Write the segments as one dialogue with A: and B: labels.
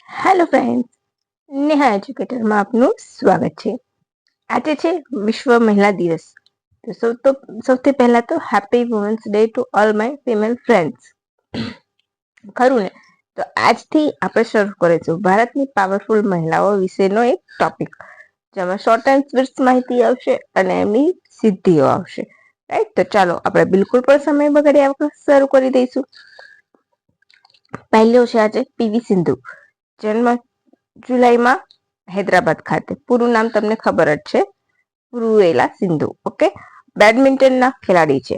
A: Hello friends, Neha એજ્યુકેટરમાં આપનું સ્વાગત છે. આજે છે વિશ્વ મહિલા દિવસ. તો સૌથી પહેલા તો happy women's day to all my female friends. ખરું ને? તો આજથી આપણે શરૂ કરીશું ભારતની પાવરફુલ મહિલાઓ વિશેનો એક ટોપિક, જેમાં શોર્ટ એન્ડ સ્વીટ માહિતી આવશે અને એમની સિદ્ધિઓ આવશે. રાઈટ, તો ચાલો આપણે બિલકુલ પણ સમય બગાડ્યા વગર શરૂ કરી દઈશું. પહેલો છે આજે પીવી સિંધુ. જન્મ જુલાઈમાં હૈદરાબાદ ખાતે. પૂરું નામ તમને ખબર જ છે, પુરુવેલા સિંધુ. ઓકે, બેડમિન્ટનના ખેલાડી છે.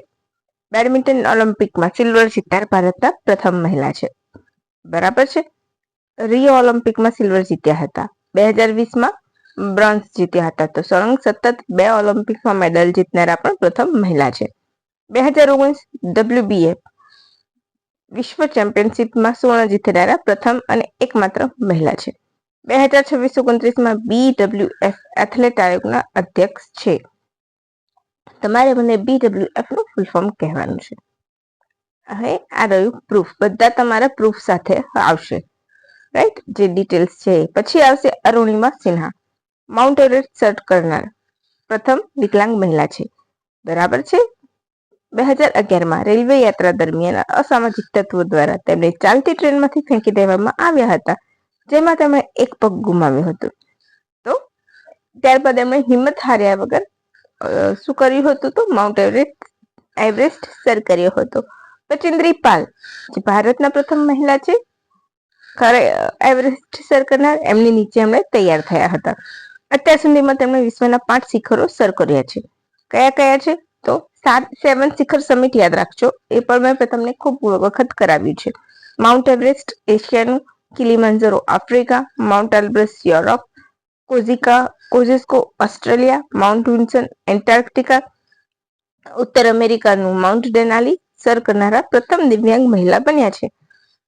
A: બેડમિન્ટન ઓલિમ્પિકમાં સિલ્વર જીતનાર ભારતના પ્રથમ મહિલા છે. બરાબર છે. રિયો ઓલિમ્પિકમાં સિલ્વર જીત્યા હતા. 2020માં બ્રોન્ઝ જીત્યા હતા. તો સતત 2 ઓલિમ્પિકમાં મેડલ જીતનારા પણ પ્રથમ મહિલા છે. 2019 WBF વિશ્વ ચેમ્પિયનશિપમાં સુવર્ણ જીતનારા પ્રથમ અને એકમાત્ર મહિલા છે. 2026-29માં BWF એથ્લેટ આયોગના અધ્યક્ષ છે. તમારે મને BWF નું ફૂલ ફોર્મ કહેવાનું છે. હવે આ રહ્યું પ્રૂફ. બધા તમારા પ્રૂફ સાથે આવશે, રાઈટ, જે ડિટેલ્સ છે. પછી આવશે Arunima Sinha. Mount Everest sir કરનાર પ્રથમ વિકલાંગ મહિલા છે. બરાબર છે. 2011માં રેલવે યાત્રા દરમિયાન અસામાજિક તત્વો દ્વારા તેમને ચાલતી ટ્રેનમાંથી ફેંકી દેવામાં આવ્યા હતા, જેમાં તેમણે એક પગ ગુમાવ્યો હતો. તો ત્યારબાદ એમણે હિંમત હાર્યા વગર શું કર્યું હતું? તો માઉન્ટ એવરેસ્ટ સર કર્યો હતો. બચેન્દ્રી પાલ, જે ભારતના પ્રથમ મહિલા છે એવરેસ્ટ સર કરનાર, એમની નીચે એમણે તૈયાર થયા હતા. અત્યાર સુધીમાં તેમણે વિશ્વના 5 શિખરો સર કર્યા છે. કયા કયા છે? તો 7 શિખર સમિટ યાદ રાખજો, એ પણ મેં તમને ખૂબ વખત કરાવ્યું છે. માઉન્ટ એવરેસ્ટ એશિયાનું, Kilimanjaro Africa, Mount Elbrus Europe, Kosciuszko Australia, Mount Vinson Antarctica, ઉત્તર અમેરિકાનું માઉન્ટ ડેનાલી સર કરનારા પ્રથમ દિવ્યાંગ મહિલા બન્યા છે.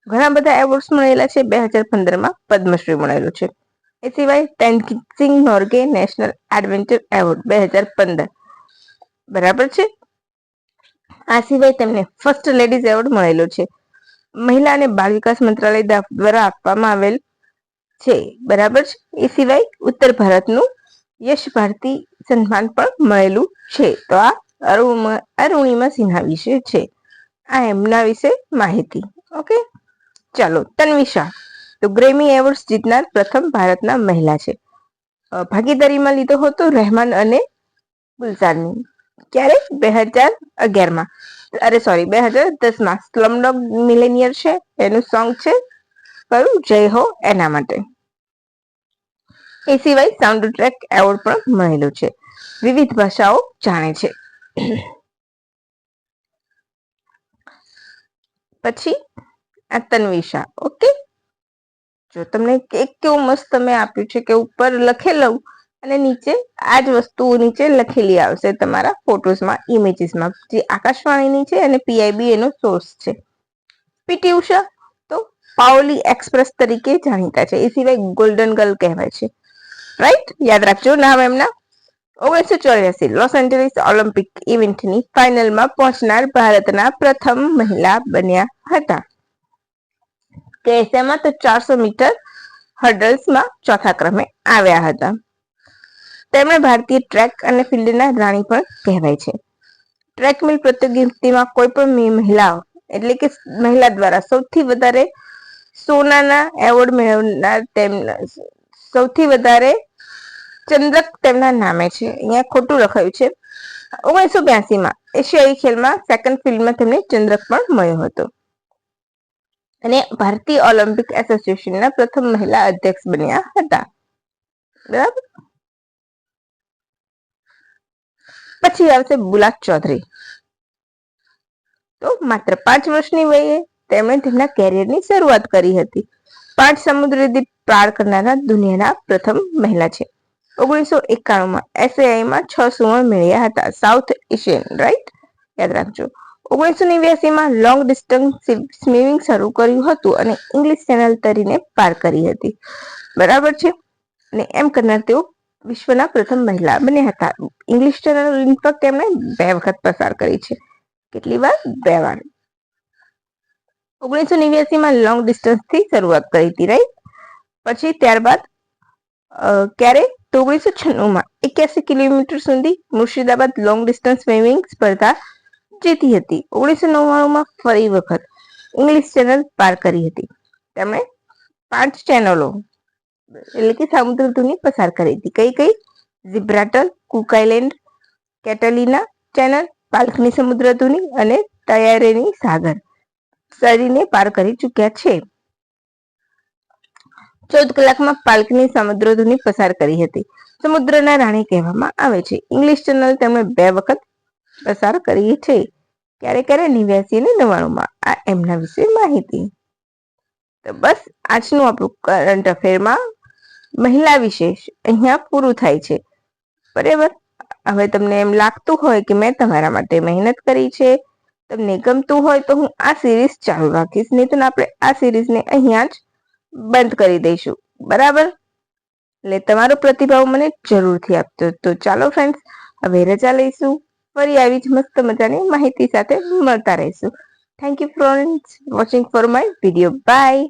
A: ઘણા બધા એવોર્ડ્સ મળેલા છે. 2015માં પદ્મશ્રી મળેલો છે. એ સિવાય ટેન્સિંગ નોર્ગે નેશનલ એડવેન્ચર એવોર્ડ 2015. બરાબર છે. આ સિવાય તેમને ફર્સ્ટ લેડીઝ એવોર્ડ મળેલો છે. મહિલા અને બાળ વિકાસ મંત્રાલય દ્વારા આપવામાં આવેલ છે. બરાબર છે. એ સિવાય ઉત્તર ભારતનું યશ ભારતી સન્માન પણ મળેલું છે. તો આ અરુણિમા સિન્હા વિશે છે. આ એમના વિશે માહિતી. ઓકે, ચાલો. તન્વિશા, તો ગ્રેમી એવોર્ડ જીતનાર પ્રથમ ભારતના મહિલા છે. ભાગીદારીમાં લીધો હતો રહેમાન અને ગુલઝારની. ક્યારે? 2011માં. 2010માં. સ્લમડોગ મિલેનિયર છે, એનું સોંગ છે કયું? જય હો, એના માટે. એ સિવાય સાઉન્ડ ટ્રેક એવોર્ડ પણ મળેલો છે. વિવિધ ભાષાઓ જાણે છે. પછી આ તન્વિશા. ઓકે, જો તમને એક કેવું મસ્ત મેં આપ્યું છે કે ઉપર લખેલું અને નીચે આ જ વસ્તુઓ નીચે લખેલી આવશે તમારા ફોટોઝમાં, ઇમેજીસમાં, જે આકાશવાણીની છે અને PIB એનો સોર્સ છે. પીટી ઉષા તો પાઓલી એક્સપ્રેસ તરીકે જાણીતા છે. એ સિવાય ગોલ્ડન ગર્લ કહેવાય છે. રાઈટ, યાદ રાખજો નામ એમના. 1984 લોસ એન્જલિસ ઓલિમ્પિક ઇવેન્ટની ફાઇનલમાં પહોંચનાર ભારતના પ્રથમ મહિલા બન્યા હતા. કેસેમાં તો 400 મીટર હર્ડલ્સમાં ચોથા ક્રમે આવ્યા હતા. તેમણે ભારતીય ટ્રેક અને ફિલ્ડના રાણી પણ કહેવાય છે. ટ્રેક મિલ પ્રતિયોગિતામાં કોઈ પણ મહિલા, એટલે કે મહિલા દ્વારા સૌથી વધારે સોનાના એવોર્ડ મેળવનાર, સૌથી વધારે ચંદ્રક તેમના નામે છે. અહીંયા ખોટું લખાયું છે. 1982માં એશિયાઈ ખેલમાં સેકન્ડ ફિલ્ડમાં તેમને ચંદ્રક પણ મળ્યો હતો. અને ભારતીય ઓલિમ્પિક એસોસિએશનના પ્રથમ મહિલા અધ્યક્ષ બન્યા હતા. બરાબર. પછી આવશે બુલાક ચૌધરી. તો માત્ર 5 વર્ષની વયે તેમણે તેમના કેરિયરની શરૂઆત કરી હતી. 5 સમુદ્રદ્વીપ પાર કરનારા દુનિયાના પ્રથમ મહિલા છે. 1991માં SAIમાં 6 સુવર્ણ મેળવ્યા હતા. સાઉથ એશિયન, રાઈટ, યાદ રાખજો. 1989માં લોંગ ડિસ્ટન્સ સ્વિમિંગ શરૂ કર્યું હતું અને ઇંગ્લિશ ચેનલ તરીને પાર કરી હતી. બરાબર છે. અને એમ કરનાર તેઓ વિશ્વના પ્રથમ મહિલા બન્યા હતા. ઇંગ્લિશ ચેનલ ઇનફેક્ટ તેમણે 2 વખત પસાર કરી છે. કેટલી વાર? 2 વાર. 1989માં લોંગ ડિસ્ટન્સ થી શરૂઆત કરી હતી, રાઈટ. પછી ત્યારબાદ ક્યારે તો 1996માં 81 કિલોમીટર સુધી મુર્શિદાબાદ લોંગ ડિસ્ટન્સ સ્વિમિંગ સ્પર્ધા જીતી હતી. 1999માં ફરી વખત ઇંગ્લિશ ચેનલ પાર કરી હતી. તેમણે 5 ચેનલો એટલે કે સમુદ્ર ધુની પસાર કરી હતી. કઈ કઈ? ઝિબ્રાલ્ટર, કુક આઇલેન્ડ, કેટલીના ચેનલ, પાલ્કની સમુદ્ર ધુની અને તૈયારીની સાગર સરીને પાર કરી ચૂક્યા છે. 14 કલાકમાં પાલ્કની સમુદ્ર ધુની પસાર કરી હતી. સમુદ્રના રાણી કહેવામાં આવે છે. ઇંગ્લિશ ચેનલ તેમણે 2 વખત પસાર કરી છે. ક્યારે ક્યારે 89 અને 99માં. આ એમના વિશે માહિતી. તો બસ આજનું આપણું કરંટ અફેરમાં મહિલા વિશેષ અહીંયા પૂરું થાય છે. બરાબર. હવે તમને એમ લાગતું હોય કે મેં તમારા માટે મહેનત કરી છે, તમને ગમતું હોય તો હું આ સિરીઝ ચાલુ રાખીશ, નહીં તો આપણે આ સિરીઝને અહીંયા જ બંધ કરી દઈશું. બરાબર. એટલે તમારો પ્રતિભાવ મને જરૂરથી આપજો. તો ચાલો ફ્રેન્ડ્સ, હવે રજા લઈશું. ફરી આવી જ મસ્ત મજાની માહિતી સાથે મળતા રહીશું. Thank you friends watching for my video. By.